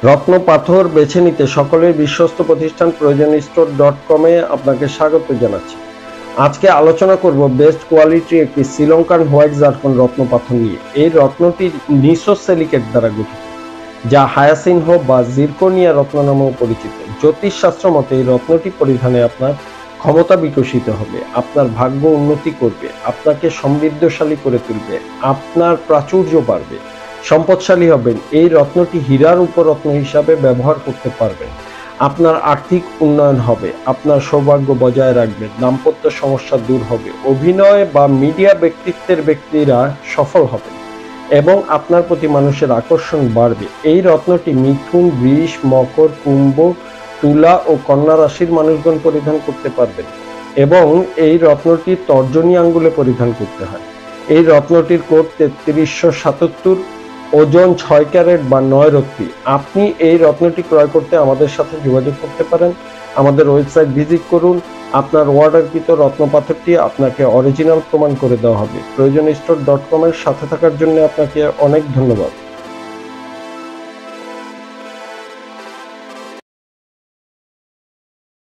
রত্ন পাথর বেছে নিতে সকলের বিশ্বস্ত প্রতিষ্ঠান proyojonstore.com-এ আপনাকে স্বাগত জানাচ্ছি। আজকে আলোচনা করব বেস্ট কোয়ালিটির একটি শ্রীলঙ্কান হোয়াইট জারকন রত্ন পাথর নিয়ে। এই রত্নটি নিসোসিলিকেট দ্বারা গঠিত, যা হায়াসিনহ বা জিরকোনিয়া রত্ন নামেও পরিচিত। জ্যোতিষশাস্ত্র মতে এই রত্নটি পরিধানে আপনার ক্ষমতা বিকশিত হবে, আপনার ভাগ্য উন্নতি করবে, আপনাকে সমৃদ্ধশালী করে তুলবে, আপনার প্রাচুর্য বাড়বে, সম্পদশালী হবেন। এই রত্নটি হীরার উপরত্ন হিসাবে ব্যবহার করতে পারবেন। আপনার আর্থিক উন্নয়ন হবে, আপনার সৌভাগ্য বজায় রাখবেন, দাম্পত্য সমস্যা দূর হবে, অভিনয় বা মিডিয়া ব্যক্তিত্বের ব্যক্তিরা সফল হবেন এবং আপনার প্রতি মানুষের আকর্ষণ বাড়বে। এই রত্নটি মিথুন, বৃষ, মকর, কুম্ভ, তুলা ও কন্যা রাশির মানুষগণ পরিধান করতে পারবেন এবং এই রত্নটি তর্জনী আঙ্গুলে পরিধান করতে হয়। এই রত্নটির কোড 3377, ওজন 6 ক্যারেট বা 9 রত্তি। আপনি এই রত্নটি ক্রয় করতে আমাদের সাথে যোগাযোগ করতে পারেন। আমাদের ওয়েবসাইট ভিজিট করুন। আপনার অর্ডারকৃত রত্নপাথরটি আপনাকে অরিজিনাল প্রমাণ করে দেওয়া হবে। proyojonstore.com-এর সাথে থাকার জন্য আপনাকে অনেক ধন্যবাদ।